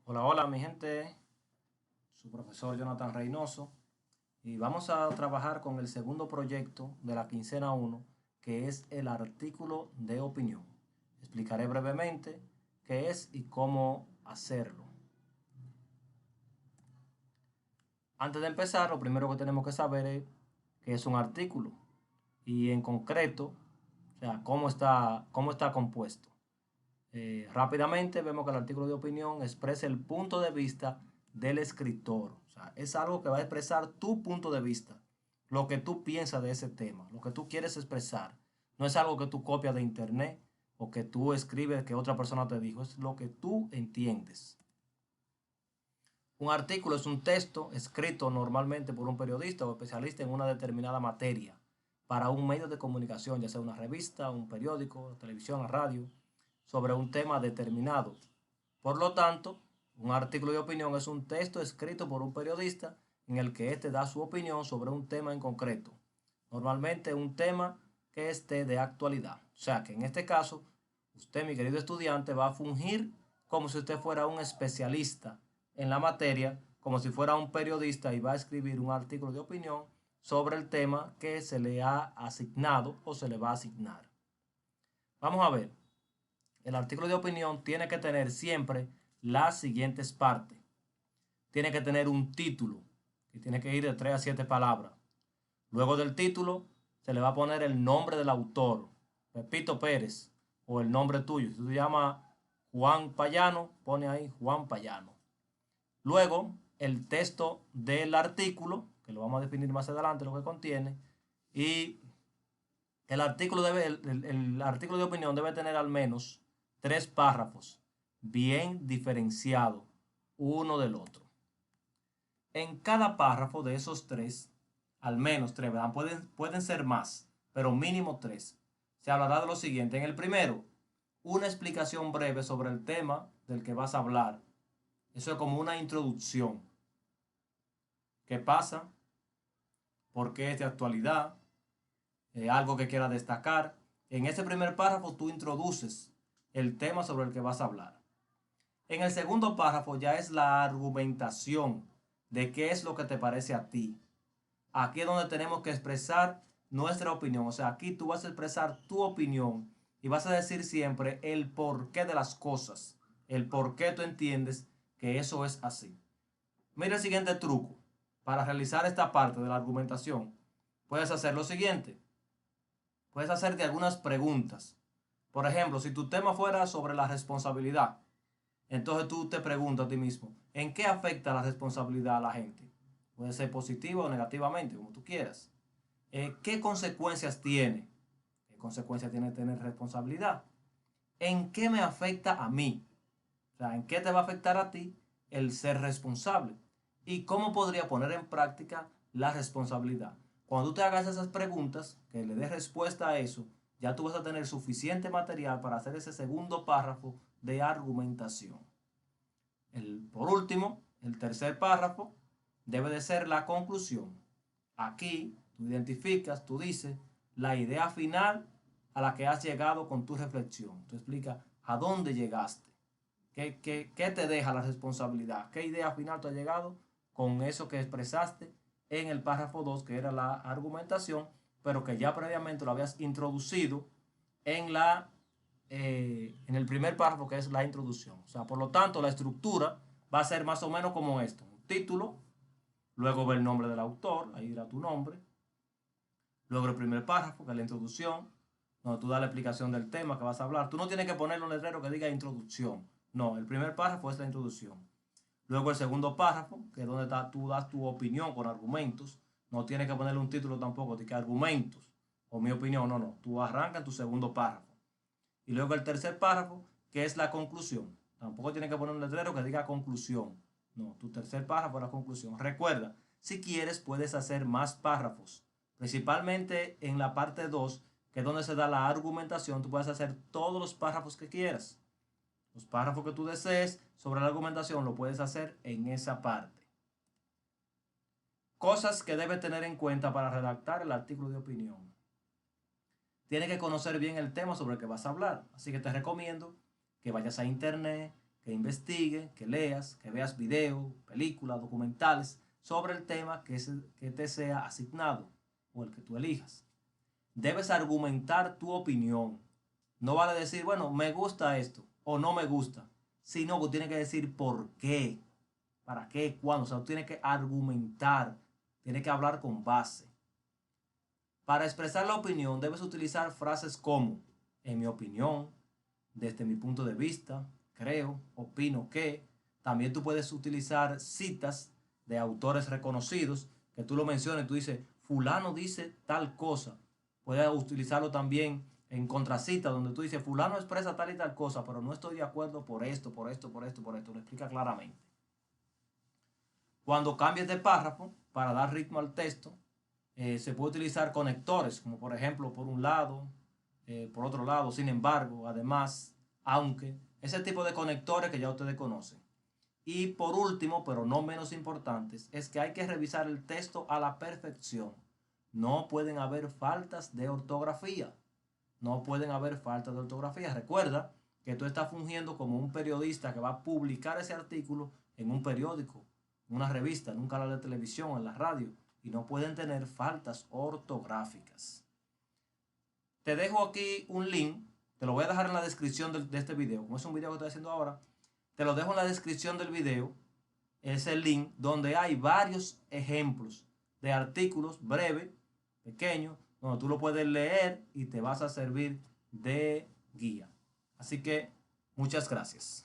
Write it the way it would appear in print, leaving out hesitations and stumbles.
Hola, hola mi gente, su profesor Jonathan Reynoso y vamos a trabajar con el segundo proyecto de la quincena 1, que es el artículo de opinión. Explicaré brevemente qué es y cómo hacerlo. Antes de empezar, lo primero que tenemos que saber es qué es un artículo y en concreto, o sea, cómo está compuesto. Rápidamente vemos que el artículo de opinión expresa el punto de vista del escritor. O sea, es algo que va a expresar tu punto de vista, lo que tú piensas de ese tema, lo que tú quieres expresar. No es algo que tú copias de internet o que tú escribes que otra persona te dijo, es lo que tú entiendes. Un artículo es un texto escrito normalmente por un periodista o especialista en una determinada materia para un medio de comunicación, ya sea una revista, un periódico, televisión, radio, sobre un tema determinado. Por lo tanto, un artículo de opinión es un texto escrito por un periodista en el que éste da su opinión sobre un tema en concreto. Normalmente un tema que esté de actualidad. O sea que en este caso, usted, mi querido estudiante, va a fungir como si usted fuera un especialista en la materia, como si fuera un periodista y va a escribir un artículo de opinión sobre el tema que se le ha asignado o se le va a asignar. Vamos a ver, el artículo de opinión tiene que tener siempre las siguientes partes. Tiene que tener un título, que tiene que ir de 3 a 7 palabras. Luego del título se le va a poner el nombre del autor, Pepito Pérez, o el nombre tuyo. Si tú te llamas Juan Payano, pone ahí Juan Payano. Luego, el texto del artículo, que lo vamos a definir más adelante, lo que contiene, y el artículo de opinión debe tener al menos 3 párrafos, bien diferenciados uno del otro. En cada párrafo de esos 3, al menos 3, ¿verdad? Pueden ser más, pero mínimo 3. Se hablará de lo siguiente. En el primero, una explicación breve sobre el tema del que vas a hablar. Eso es como una introducción. ¿Qué pasa? ¿Por qué es de actualidad? Algo que quiera destacar. En ese primer párrafo tú introduces el tema sobre el que vas a hablar. En el segundo párrafo ya es la argumentación de qué es lo que te parece a ti. Aquí es donde tenemos que expresar nuestra opinión. O sea, aquí tú vas a expresar tu opinión y vas a decir siempre el porqué de las cosas, el por qué tú entiendes que eso es así. Mira el siguiente truco. Para realizar esta parte de la argumentación, puedes hacer lo siguiente. Puedes hacerte algunas preguntas. Por ejemplo, si tu tema fuera sobre la responsabilidad, entonces tú te preguntas a ti mismo, ¿en qué afecta la responsabilidad a la gente? Puede ser positiva o negativamente, como tú quieras. ¿Qué consecuencias tiene? ¿Qué consecuencias tiene tener responsabilidad? ¿En qué me afecta a mí? O sea, ¿en qué te va a afectar a ti el ser responsable? ¿Y cómo podría poner en práctica la responsabilidad? Cuando tú te hagas esas preguntas, que le des respuesta a eso, ya tú vas a tener suficiente material para hacer ese segundo párrafo de argumentación. Por último, el tercer párrafo debe de ser la conclusión. Aquí tú identificas, tú dices la idea final a la que has llegado con tu reflexión. Tú explicas a dónde llegaste, qué te deja la responsabilidad, qué idea final tú has llegado con eso que expresaste en el párrafo 2, que era la argumentación, pero que ya previamente lo habías introducido en en el primer párrafo, que es la introducción. O sea, por lo tanto, la estructura va a ser más o menos como esto. Un título, luego va el nombre del autor, ahí irá tu nombre. Luego el primer párrafo, que es la introducción, donde tú das la explicación del tema que vas a hablar. Tú no tienes que ponerle un letrero que diga introducción. No, el primer párrafo es la introducción. Luego el segundo párrafo, que es donde tú das tu opinión con argumentos. No tienes que ponerle un título tampoco, de que argumentos o mi opinión, no, no. Tú arrancas en tu segundo párrafo. Y luego el tercer párrafo, que es la conclusión. Tampoco tienes que poner un letrero que diga conclusión. No, tu tercer párrafo es la conclusión. Recuerda, si quieres puedes hacer más párrafos. Principalmente en la parte 2, que es donde se da la argumentación, tú puedes hacer todos los párrafos que quieras. Los párrafos que tú desees sobre la argumentación lo puedes hacer en esa parte. Cosas que debes tener en cuenta para redactar el artículo de opinión. Tienes que conocer bien el tema sobre el que vas a hablar. Así que te recomiendo que vayas a internet, que investigues, que leas, que veas videos, películas, documentales sobre el tema que te sea asignado o el que tú elijas. Debes argumentar tu opinión. No vale decir, bueno, me gusta esto o no me gusta, sino que tienes que decir por qué, para qué, cuándo. O sea, tú tienes que argumentar, tienes que hablar con base. Para expresar la opinión debes utilizar frases como, en mi opinión, desde mi punto de vista, creo, opino que. También tú puedes utilizar citas de autores reconocidos, que tú lo menciones, tú dices, fulano dice tal cosa. Puedes utilizarlo también en contracita, donde tú dices, fulano expresa tal y tal cosa, pero no estoy de acuerdo por esto, por esto, por esto, por esto. Lo explica claramente. Cuando cambies de párrafo, para dar ritmo al texto, se puede utilizar conectores, como por ejemplo, por un lado, por otro lado, sin embargo, además, aunque, ese tipo de conectores que ya ustedes conocen. Y por último, pero no menos importantes, es que hay que revisar el texto a la perfección. No pueden haber faltas de ortografía. No pueden haber faltas de ortografía. Recuerda que tú estás fungiendo como un periodista que va a publicar ese artículo en un periódico, en una revista, en un canal de televisión, en la radio, y no pueden tener faltas ortográficas. Te dejo aquí un link, te lo voy a dejar en la descripción de este video, como es un video que estoy haciendo ahora, te lo dejo en la descripción del video, es el link donde hay varios ejemplos de artículos breves, pequeños, donde tú lo puedes leer y te vas a servir de guía. Así que muchas gracias.